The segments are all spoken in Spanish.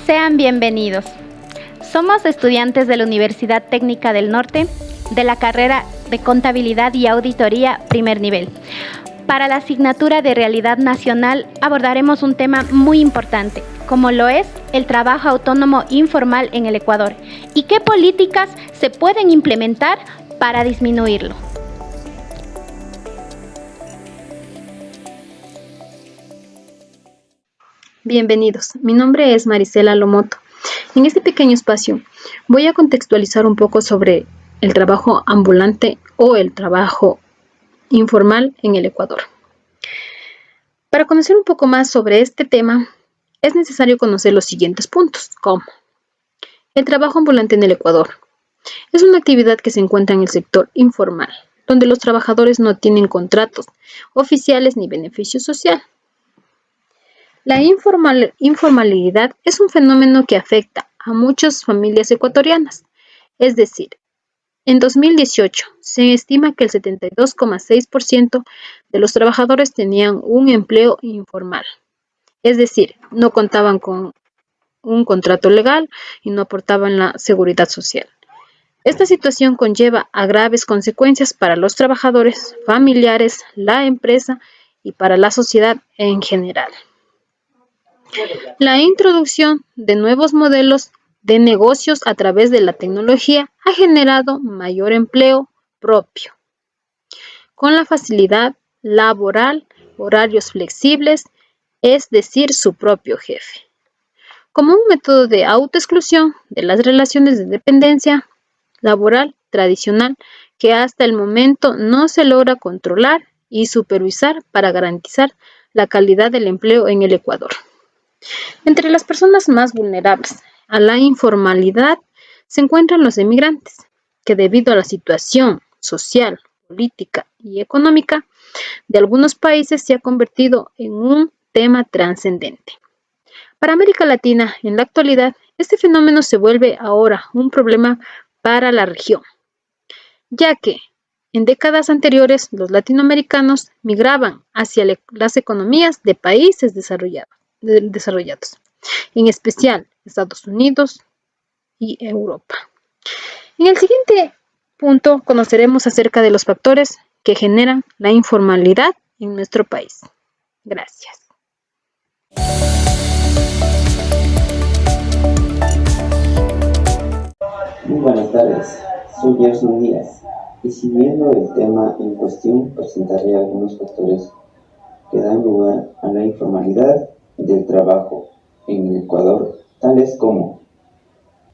Sean bienvenidos. Somos estudiantes de la Universidad Técnica del Norte, de la carrera de Contabilidad y Auditoría primer nivel. Para la asignatura de Realidad Nacional abordaremos un tema muy importante, como lo es el trabajo autónomo informal en el Ecuador y qué políticas se pueden implementar para disminuirlo. Bienvenidos, mi nombre es Marisela Lomoto. En este pequeño espacio voy a contextualizar un poco sobre el trabajo ambulante o el trabajo informal en el Ecuador. Para conocer un poco más sobre este tema, es necesario conocer los siguientes puntos, como el trabajo ambulante en el Ecuador. Es una actividad que se encuentra en el sector informal, donde los trabajadores no tienen contratos oficiales ni beneficio social. La informalidad es un fenómeno que afecta a muchas familias ecuatorianas. Es decir, en 2018 se estima que el 72,6% de los trabajadores tenían un empleo informal. Es decir, no contaban con un contrato legal y no aportaban la seguridad social. Esta situación conlleva a graves consecuencias para los trabajadores, familiares, la empresa y para la sociedad en general. La introducción de nuevos modelos de negocios a través de la tecnología ha generado mayor empleo propio, con la facilidad laboral, horarios flexibles, es decir, su propio jefe, como un método de autoexclusión de las relaciones de dependencia laboral tradicional que hasta el momento no se logra controlar y supervisar para garantizar la calidad del empleo en el Ecuador. Entre las personas más vulnerables a la informalidad se encuentran los emigrantes, que debido a la situación social, política y económica de algunos países se ha convertido en un tema trascendente. Para América Latina, en la actualidad, este fenómeno se vuelve ahora un problema para la región, ya que en décadas anteriores los latinoamericanos migraban hacia las economías de países desarrollados, en especial Estados Unidos y Europa. En el siguiente punto conoceremos acerca de los factores que generan la informalidad en nuestro país. Gracias. Muy buenas tardes, soy Gerson Díaz y siguiendo el tema en cuestión presentaré algunos factores que dan lugar a la informalidad del trabajo en el Ecuador, tales como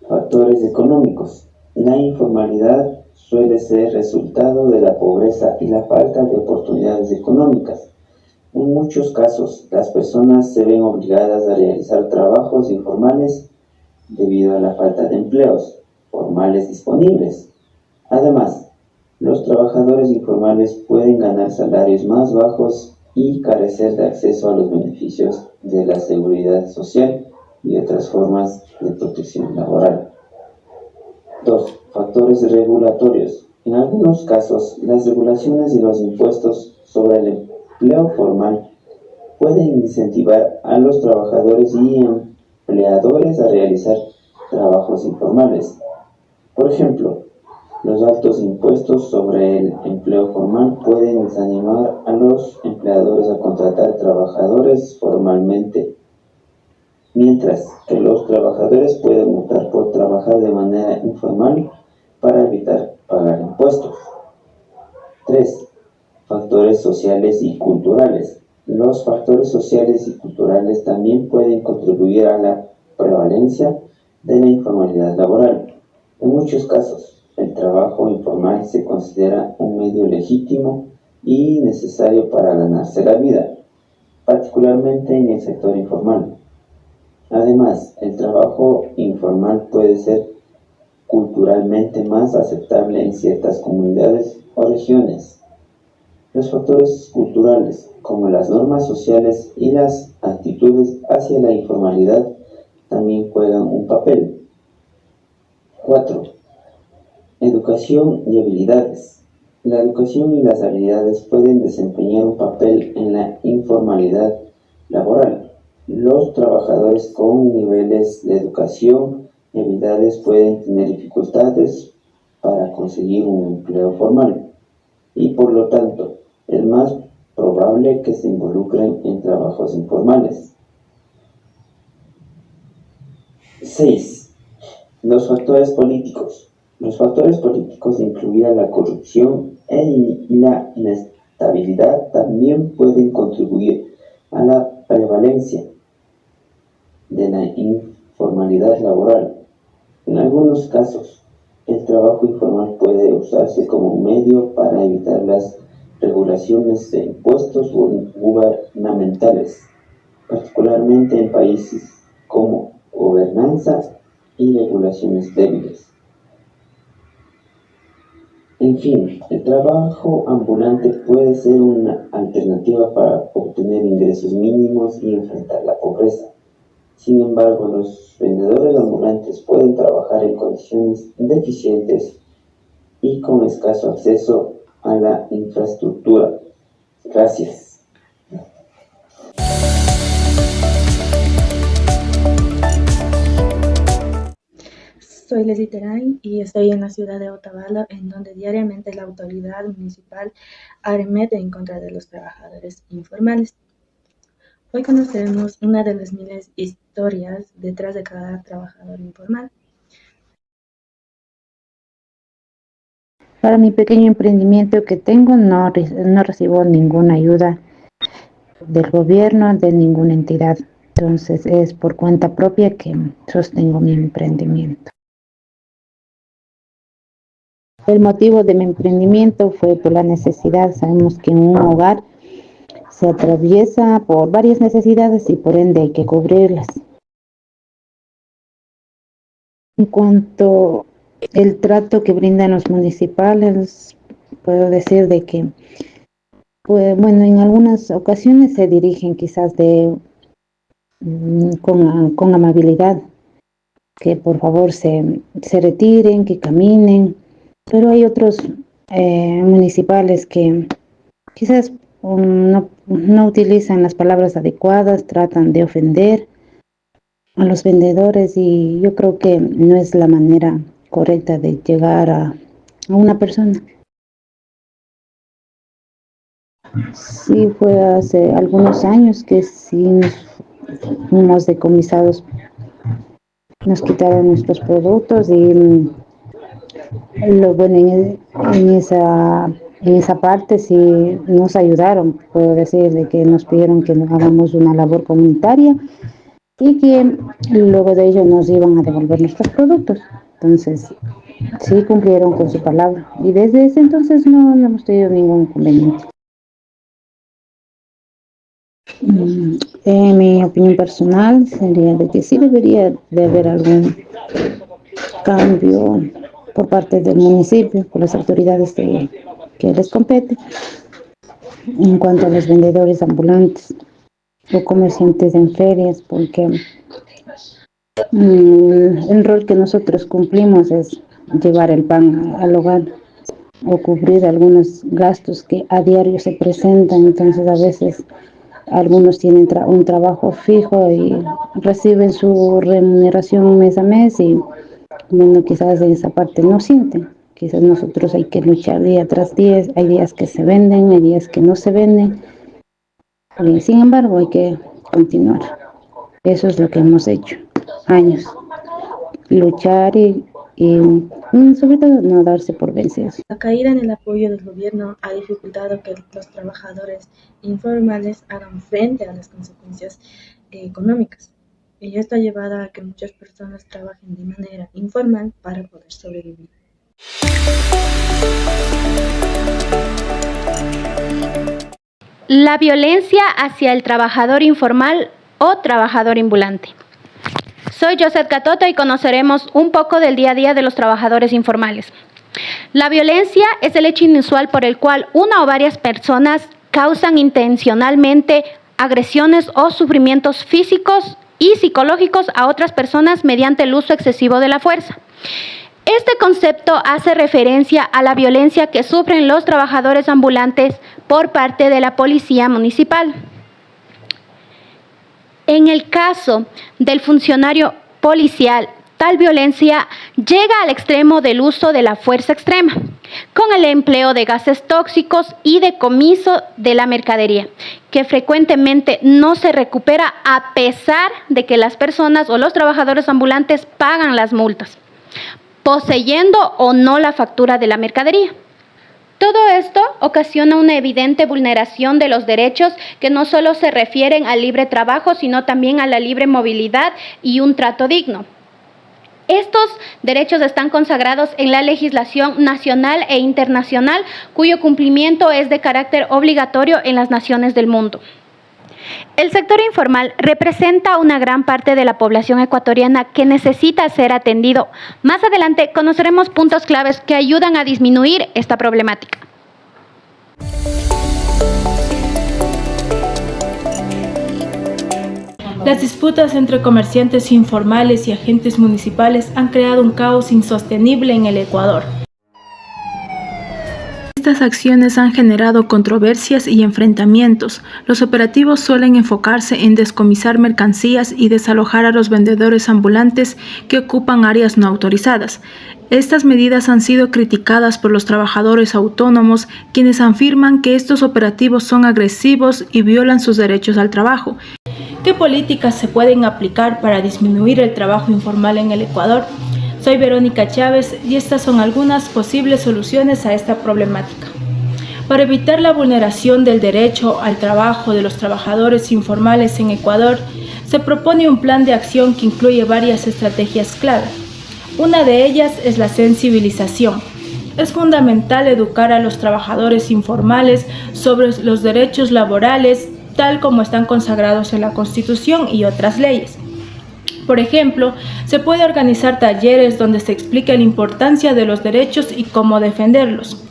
factores económicos. La informalidad suele ser resultado de la pobreza y la falta de oportunidades económicas. En muchos casos, las personas se ven obligadas a realizar trabajos informales debido a la falta de empleos formales disponibles. Además, los trabajadores informales pueden ganar salarios más bajos y carecer de acceso a los beneficios de la seguridad social y otras formas de protección laboral. 2. Factores regulatorios. En algunos casos, las regulaciones y los impuestos sobre el empleo formal pueden incentivar a los trabajadores y empleadores a realizar trabajos informales. Por ejemplo, los altos impuestos sobre el empleo formal pueden desanimar a los empleadores a contratar trabajadores formalmente, mientras que los trabajadores pueden optar por trabajar de manera informal para evitar pagar impuestos. 3. Factores sociales y culturales. Los factores sociales y culturales también pueden contribuir a la prevalencia de la informalidad laboral. En muchos casos, el trabajo informal se considera un medio legítimo y necesario para ganarse la vida, particularmente en el sector informal. Además, el trabajo informal puede ser culturalmente más aceptable en ciertas comunidades o regiones. Los factores culturales, como las normas sociales y las actitudes hacia la informalidad, también juegan un papel. 4. Educación y habilidades. La educación y las habilidades pueden desempeñar un papel en la informalidad laboral. Los trabajadores con niveles de educación y habilidades pueden tener dificultades para conseguir un empleo formal y por lo tanto es más probable que se involucren en trabajos informales. 6. Los factores políticos. Los factores políticos, incluida la corrupción y la inestabilidad, también pueden contribuir a la prevalencia de la informalidad laboral. En algunos casos, el trabajo informal puede usarse como un medio para evitar las regulaciones de impuestos gubernamentales, particularmente en países como gobernanza y regulaciones débiles. En fin, el trabajo ambulante puede ser una alternativa para obtener ingresos mínimos y enfrentar la pobreza. Sin embargo, los vendedores ambulantes pueden trabajar en condiciones deficientes y con escaso acceso a la infraestructura. Gracias. Soy Leslie Terán y estoy en la ciudad de Otavalo, en donde diariamente la autoridad municipal arremete en contra de los trabajadores informales. Hoy conoceremos una de las miles de historias detrás de cada trabajador informal. Para mi pequeño emprendimiento que tengo, no recibo ninguna ayuda del gobierno, de ninguna entidad. Entonces es por cuenta propia que sostengo mi emprendimiento. El motivo de mi emprendimiento fue por la necesidad. Sabemos que en un hogar se atraviesa por varias necesidades y por ende hay que cubrirlas. En cuanto al trato que brindan los municipales, puedo decir de que, pues, bueno, en algunas ocasiones se dirigen quizás con amabilidad, que por favor se retiren, que caminen, pero hay otros municipales que quizás no utilizan las palabras adecuadas, tratan de ofender a los vendedores y yo creo que no es la manera correcta de llegar a una persona. Sí, fue hace algunos años que sí fuimos decomisados, nos quitaron nuestros productos y lo bueno en esa parte sí nos ayudaron. Puedo decir de que nos pidieron que hagamos una labor comunitaria y que luego de ello nos iban a devolver nuestros productos. Entonces sí cumplieron con su palabra y desde ese entonces no hemos tenido ningún inconveniente. En mi opinión personal sería de que sí debería de haber algún cambio por parte del municipio, por las autoridades que les compete, en cuanto a los vendedores ambulantes o comerciantes en ferias, porque el rol que nosotros cumplimos es llevar el pan al hogar o cubrir algunos gastos que a diario se presentan. Entonces a veces algunos tienen un trabajo fijo y reciben su remuneración mes a mes y bueno, quizás en esa parte no sienten. Quizás nosotros hay que luchar día tras día, hay días que se venden, hay días que no se venden. Y sin embargo, hay que continuar. Eso es lo que hemos hecho, años. Luchar y sobre todo no darse por vencidos. La caída en el apoyo del gobierno ha dificultado que los trabajadores informales hagan frente a las consecuencias económicas. Y esto ha llevado a que muchas personas trabajen de manera informal para poder sobrevivir. La violencia hacia el trabajador informal o trabajador ambulante. Soy Josette Catoto y conoceremos un poco del día a día de los trabajadores informales. La violencia es el hecho inusual por el cual una o varias personas causan intencionalmente agresiones o sufrimientos físicos y psicológicos a otras personas mediante el uso excesivo de la fuerza. Este concepto hace referencia a la violencia que sufren los trabajadores ambulantes por parte de la policía municipal. En el caso del funcionario policial, tal violencia llega al extremo del uso de la fuerza extrema, con el empleo de gases tóxicos y decomiso de la mercadería, que frecuentemente no se recupera a pesar de que las personas o los trabajadores ambulantes pagan las multas, poseyendo o no la factura de la mercadería. Todo esto ocasiona una evidente vulneración de los derechos que no solo se refieren al libre trabajo, sino también a la libre movilidad y un trato digno. Estos derechos están consagrados en la legislación nacional e internacional, cuyo cumplimiento es de carácter obligatorio en las naciones del mundo. El sector informal representa una gran parte de la población ecuatoriana que necesita ser atendido. Más adelante conoceremos puntos claves que ayudan a disminuir esta problemática. Las disputas entre comerciantes informales y agentes municipales han creado un caos insostenible en el Ecuador. Estas acciones han generado controversias y enfrentamientos. Los operativos suelen enfocarse en descomisar mercancías y desalojar a los vendedores ambulantes que ocupan áreas no autorizadas. Estas medidas han sido criticadas por los trabajadores autónomos, quienes afirman que estos operativos son agresivos y violan sus derechos al trabajo. ¿Qué políticas se pueden aplicar para disminuir el trabajo informal en el Ecuador? Soy Verónica Chávez y estas son algunas posibles soluciones a esta problemática. Para evitar la vulneración del derecho al trabajo de los trabajadores informales en Ecuador, se propone un plan de acción que incluye varias estrategias clave. Una de ellas es la sensibilización. Es fundamental educar a los trabajadores informales sobre los derechos laborales, tal como están consagrados en la Constitución y otras leyes. Por ejemplo, se puede organizar talleres donde se explique la importancia de los derechos y cómo defenderlos.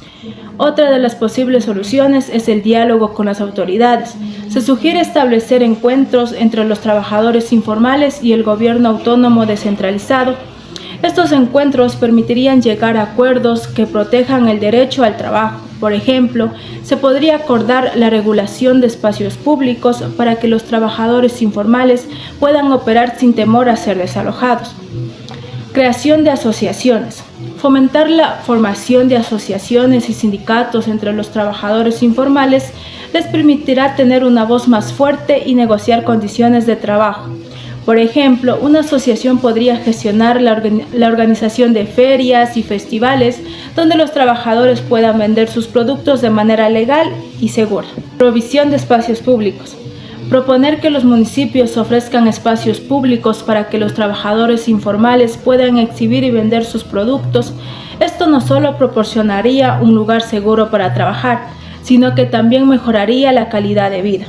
Otra de las posibles soluciones es el diálogo con las autoridades. Se sugiere establecer encuentros entre los trabajadores informales y el gobierno autónomo descentralizado. Estos encuentros permitirían llegar a acuerdos que protejan el derecho al trabajo. Por ejemplo, se podría acordar la regulación de espacios públicos para que los trabajadores informales puedan operar sin temor a ser desalojados. Creación de asociaciones. Fomentar la formación de asociaciones y sindicatos entre los trabajadores informales les permitirá tener una voz más fuerte y negociar condiciones de trabajo. Por ejemplo, una asociación podría gestionar la organización de ferias y festivales donde los trabajadores puedan vender sus productos de manera legal y segura. Provisión de espacios públicos. Proponer que los municipios ofrezcan espacios públicos para que los trabajadores informales puedan exhibir y vender sus productos. Esto no solo proporcionaría un lugar seguro para trabajar, sino que también mejoraría la calidad de vida.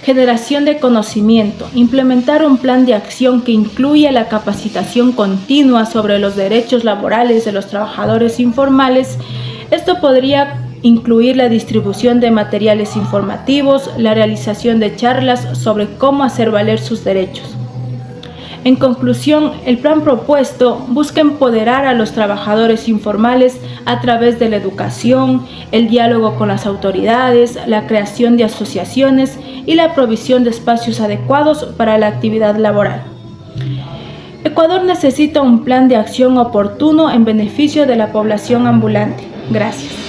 Generación de conocimiento. Implementar un plan de acción que incluya la capacitación continua sobre los derechos laborales de los trabajadores informales. Esto podría incluir la distribución de materiales informativos, la realización de charlas sobre cómo hacer valer sus derechos. En conclusión, el plan propuesto busca empoderar a los trabajadores informales a través de la educación, el diálogo con las autoridades, la creación de asociaciones y la provisión de espacios adecuados para la actividad laboral. Ecuador necesita un plan de acción oportuno en beneficio de la población ambulante. Gracias.